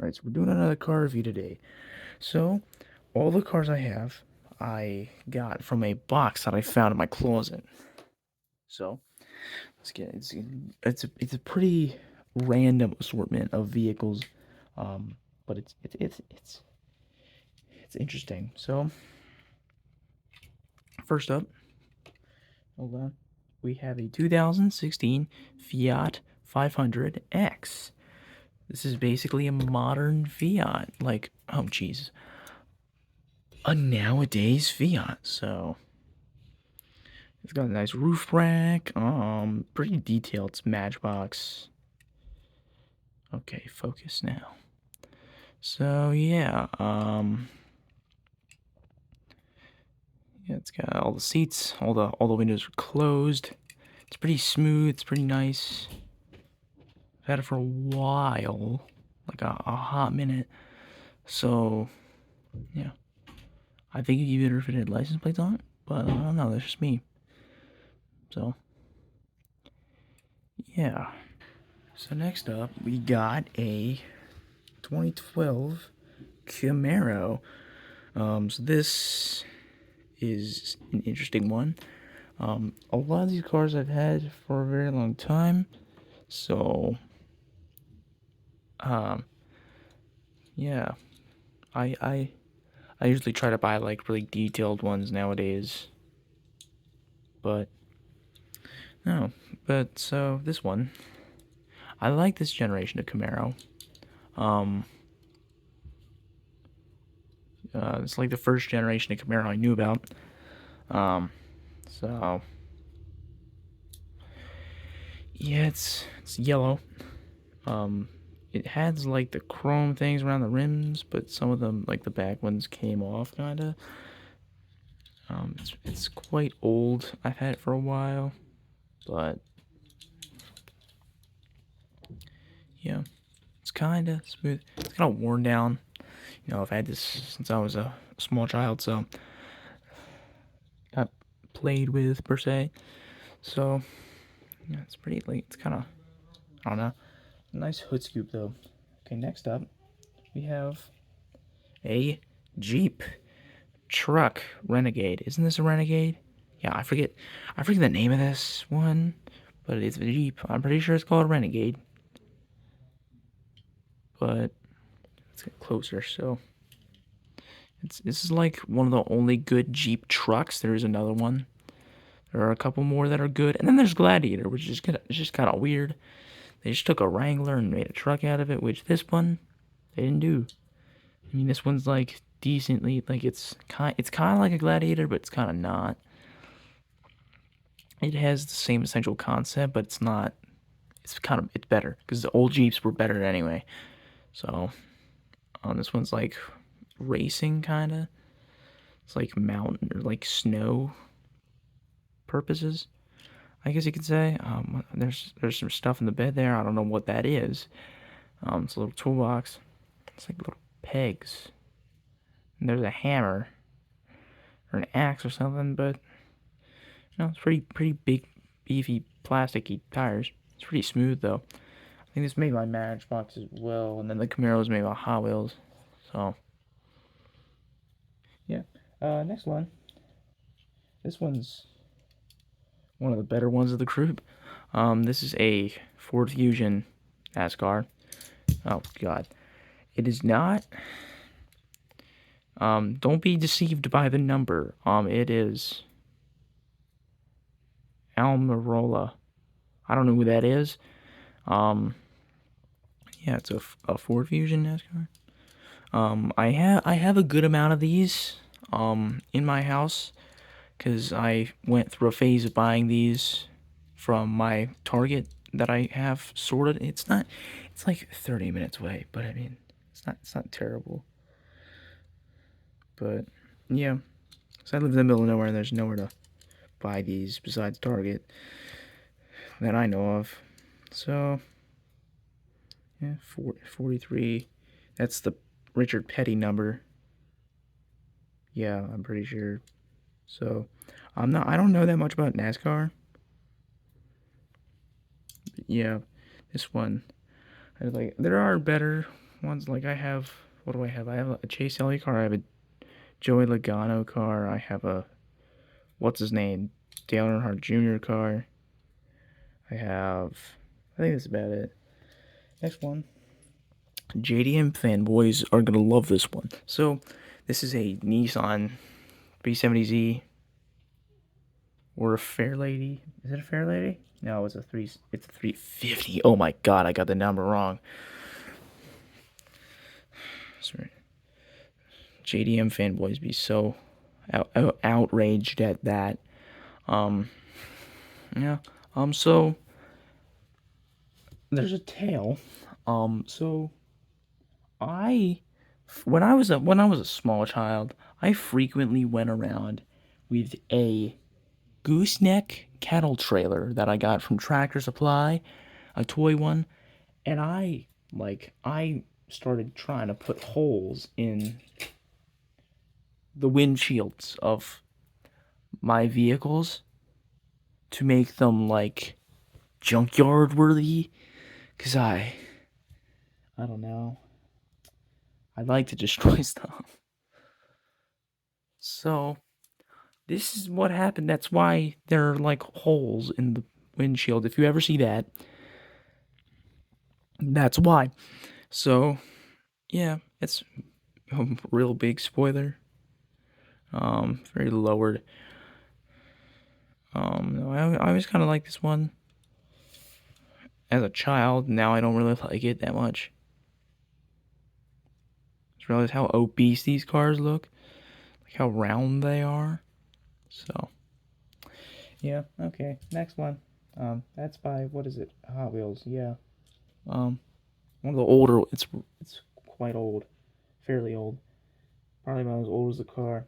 Alright, so we're doing another car review today. So, all the cars I have, I got from a box that I found in my closet. So, let's get it's a pretty random assortment of vehicles, but it's interesting. So, first up, hold on, we have a 2016 Fiat 500X. This is basically a modern Fiat, like, oh jeez, a nowadays Fiat. So it's got a nice roof rack, pretty detailed. It's matchbox. Okay, focus now. So yeah, yeah, it's got all the seats, all the windows are closed. It's pretty smooth. It's pretty nice. I've had it for a while, like a hot minute. So yeah, I think you better fit a license plate on it, but I don't know. That's just me. So yeah. So next up, we got a 2012 Camaro. So this is an interesting one. A lot of these cars I've had for a very long time. So, yeah, I usually try to buy like really detailed ones nowadays. But no, but so this one, I like this generation of Camaro. Um, it's like the first generation of Camaro I knew about. So yeah, it's yellow. It has like the chrome things around the rims, but some of them, like the back ones, came off kinda. It's quite old. I've had it for a while, but yeah, it's kinda smooth. It's kinda worn down. You know, I've had this since I was a small child, so I played with per se. So yeah, it's pretty like it's kind of, I don't know, nice hood scoop though. Okay, next up we have a Jeep Truck Renegade. Isn't this a Renegade? Yeah, I forget the name of this one, but it's a Jeep. I'm pretty sure it's called a Renegade. But let's get closer. So this is like one of the only good Jeep trucks. There is another one. There are a couple more that are good, and then there's Gladiator, which is just kind of weird. They just took a Wrangler and made a truck out of it, which this one they didn't do. I mean, this one's like decently like it's kind of like a Gladiator, but it's kind of not. It has the same essential concept, but it's not. It's better because the old Jeeps were better anyway. So, this one's like racing kind of. It's like mountain or like snow purposes, I guess you could say. There's some stuff in the bed there. I don't know what that is. It's a little toolbox. It's like little pegs. And there's a hammer or an axe or something, but no, it's pretty big, beefy, plasticky tires. It's pretty smooth though. I think this made by Matchbox as well, and then the Camaro's made by Hot Wheels. So yeah. Next one. This one's one of the better ones of the group. This is a Ford Fusion NASCAR. Oh God, it is not. Don't be deceived by the number. It is Almirola. I don't know who that is. Yeah, it's a Ford Fusion NASCAR. I have a good amount of these in my house because I went through a phase of buying these from my Target that I have sorted. It's like 30 minutes away, but I mean, it's not terrible. But yeah, so I live in the middle of nowhere and there's nowhere to buy these besides Target that I know of. So yeah, 43. That's the Richard Petty number. Yeah, I'm pretty sure. So I don't know that much about NASCAR. But yeah, this one, there are better ones like I have. What do I have? I have a Chase Elliott car. I have a Joey Logano car. I have a what's his name, Dale Earnhardt Jr. car. I think that's about it. Next one. JDM fanboys are gonna love this one. So, this is a Nissan B70Z or a Fairlady. Is it a Fairlady? No, it's a 350. Oh my god, I got the number wrong. Sorry. JDM fanboys be so outraged at that. Yeah. So there's a tale. So I when I was a small child, I frequently went around with a gooseneck cattle trailer that I got from Tractor Supply, a toy one, and I started trying to put holes in the windshields of my vehicles to make them like junkyard worthy, cause I don't know, I like to destroy stuff. So this is what happened. That's why there are like holes in the windshield. If you ever see that, that's why. So yeah, it's a real big spoiler. Very lowered. No, I always kind of like this one as a child. Now I don't really like it that much. Just realize how obese these cars look, like how round they are. So yeah, okay. Next one. That's by what is it? Hot Wheels. Yeah. One of the older. It's quite old, fairly old. Probably about as old as the car.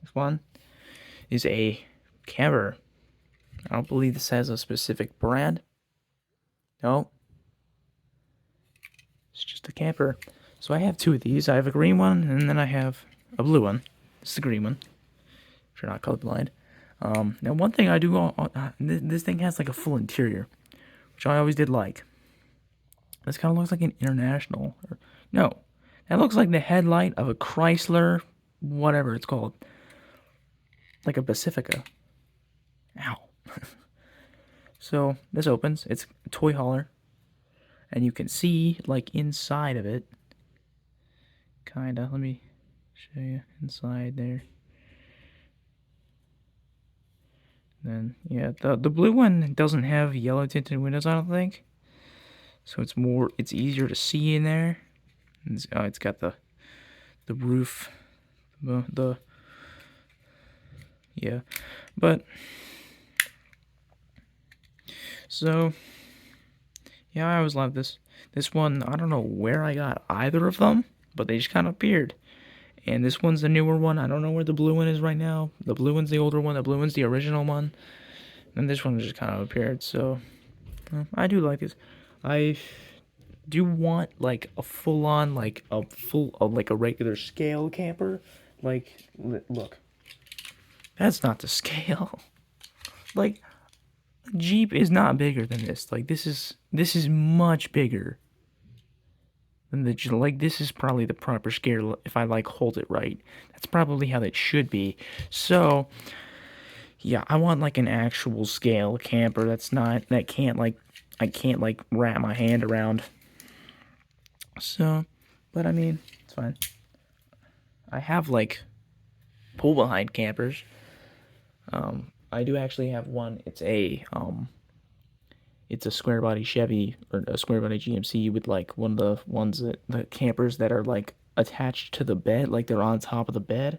Next one is a Camaro. I don't believe this has a specific brand. No, it's just a camper. So I have two of these. I have a green one, and then I have a blue one. This is the green one. If you're not colorblind. Now one thing I do, this thing has like a full interior, which I always did like. This kind of looks like an International. No, that looks like the headlight of a Chrysler, whatever it's called. Like a Pacifica. Ow. So this opens. It's a toy hauler. And you can see, like, inside of it. Kinda. Let me show you inside there. Then, yeah, the blue one doesn't have yellow tinted windows, I don't think. So it's easier to see in there. It's got the roof, yeah. But, so, yeah, I always loved this. This one, I don't know where I got either of them, but they just kind of appeared. And this one's the newer one. I don't know where the blue one is right now. The blue one's the older one. The blue one's the original one. And this one just kind of appeared. So, I do like this. I do want, like, a full-on, like, like a regular scale camper. Like, look. That's not the scale. Like, Jeep is not bigger than this. Like, this is much bigger than like, this is probably the proper scale if I, like, hold it right. That's probably how it should be. So, yeah, I want, like, an actual scale camper I can't, like, wrap my hand around. So, but I mean, it's fine. I have, like, pull-behind campers. I do actually have one. It's a square body Chevy or a square body GMC with like one of the ones the campers that are like attached to the bed, like they're on top of the bed.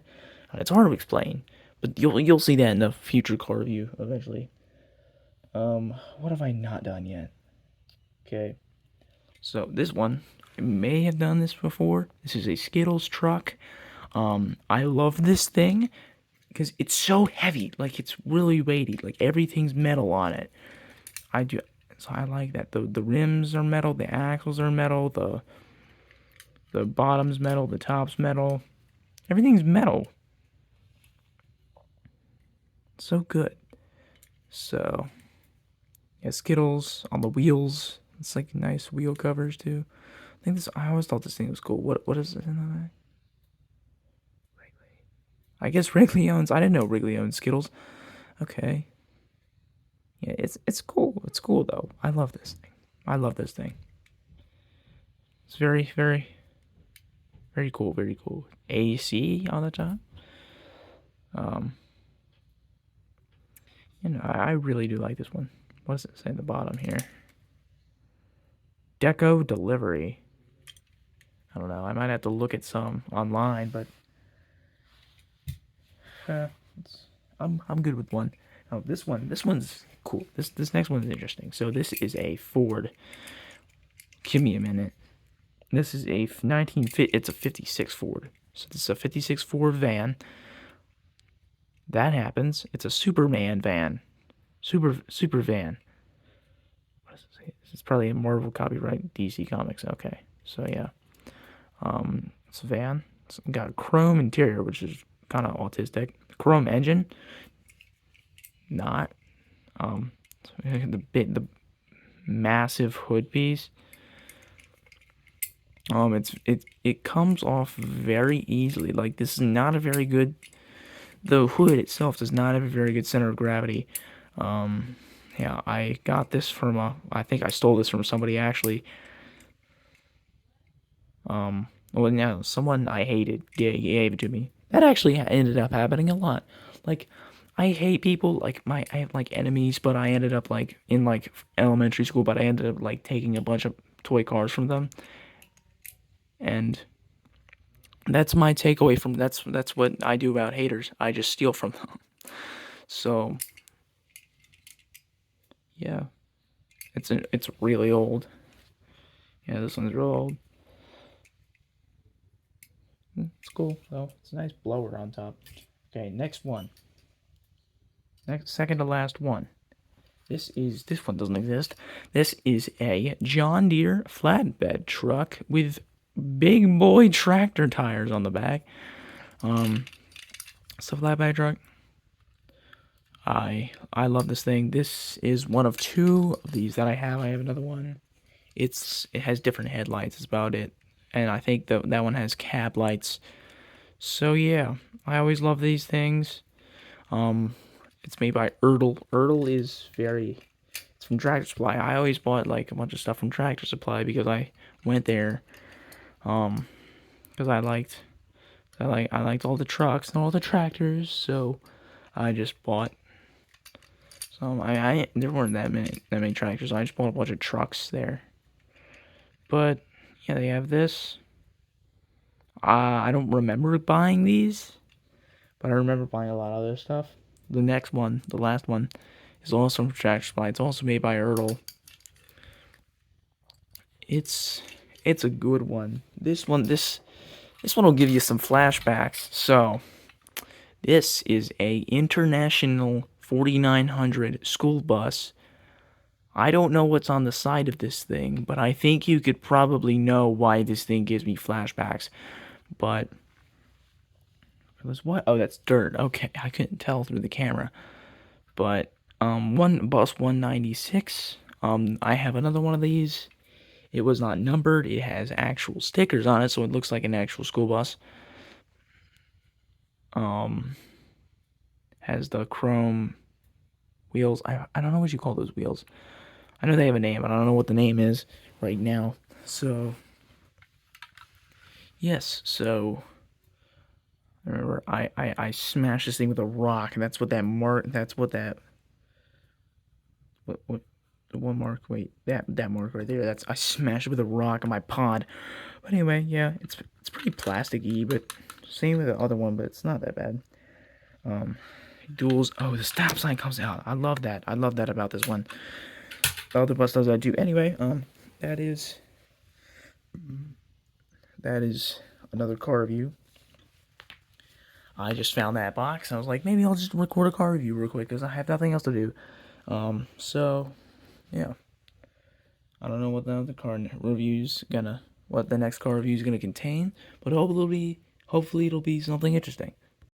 It's hard to explain, but you'll see that in the future car review eventually. What have I not done yet? Okay, so this one I may have done this before. This is a Skittles truck. I love this thing because it's so heavy, like it's really weighty, like everything's metal on it. So I like that. The rims are metal, the axles are metal, the bottom's metal, the top's metal. Everything's metal. So good. So yeah, Skittles on the wheels. It's like nice wheel covers too. I always thought this thing was cool. What is it in the back? I guess Wrigley owns. I didn't know Wrigley owns Skittles. Okay. Yeah, it's cool. It's cool though. I love this thing. I love this thing. It's very cool. Very cool. AC on the top. Um, I really do like this one. What does it say at the bottom here? Deco delivery. I don't know. I might have to look at some online, but I'm good with one. Oh, this one's cool. This next one's interesting. So this is a Ford. Give me a minute. This is a 1950. It's a 56 Ford. So this is a 56 Ford van. That happens. It's a Superman van. Super van. What does it say? It's probably a Marvel copyright DC Comics. Okay. So yeah. It's a van. It's got a chrome interior, which is kind of autistic. Chrome engine. Not. The massive hood piece. It comes off very easily. Like, this is not a very good. The hood itself does not have a very good center of gravity. Yeah, I got this from I think I stole this from somebody actually. Well, no, someone I hated gave it to me. That actually ended up happening a lot. Like, I hate people. Like, I have like enemies, but I ended up like in like elementary school, but I ended up like taking a bunch of toy cars from them, and that's my takeaway from that's what I do about haters. I just steal from them. So yeah, it's really old. Yeah, this one's real old. It's cool though. It's a nice blower on top. Okay, next one. Second to last one. This one doesn't exist. This is a John Deere flatbed truck with big boy tractor tires on the back. It's a flatbed truck. I love this thing. This is one of two of these that I have. I have another one. It has different headlights. That's about it. And I think that one has cab lights. So yeah, I always love these things. It's made by Erdl. Erdl is it's from Tractor Supply. I always bought like a bunch of stuff from Tractor Supply because I went there. Because I liked all the trucks and all the tractors, so I just bought some. There weren't that many tractors. I just bought a bunch of trucks there. But yeah, they have this. I don't remember buying these, but I remember buying a lot of other stuff. The next one, the last one, is also from Tractor Supply. It's also made by Erdl. It's a good one. This one will give you some flashbacks. So, this is a International 4900 school bus. I don't know what's on the side of this thing, but I think you could probably know why this thing gives me flashbacks. But it was what? Oh, that's dirt. Okay, I couldn't tell through the camera. But one bus 196. I have another one of these. It was not numbered. It has actual stickers on it, so it looks like an actual school bus. Has the chrome wheels. I don't know what you call those wheels. I know they have a name, but I don't know what the name is right now. So, yes. So, remember, I smashed this thing with a rock, and that's what that mark. That's what that. What the one mark? Wait, that mark right there. I smashed it with a rock on my pod. But anyway, yeah, it's pretty plasticky, but same with the other one, but it's not that bad. Duals. Oh, the stop sign comes out. I love that. I love that about this one. The other bus does that too. Anyway, that is another car review. I just found that box. I was like, maybe I'll just record a car review real quick because I have nothing else to do. So yeah, I don't know what the next car review is gonna contain, but hopefully it'll be something interesting.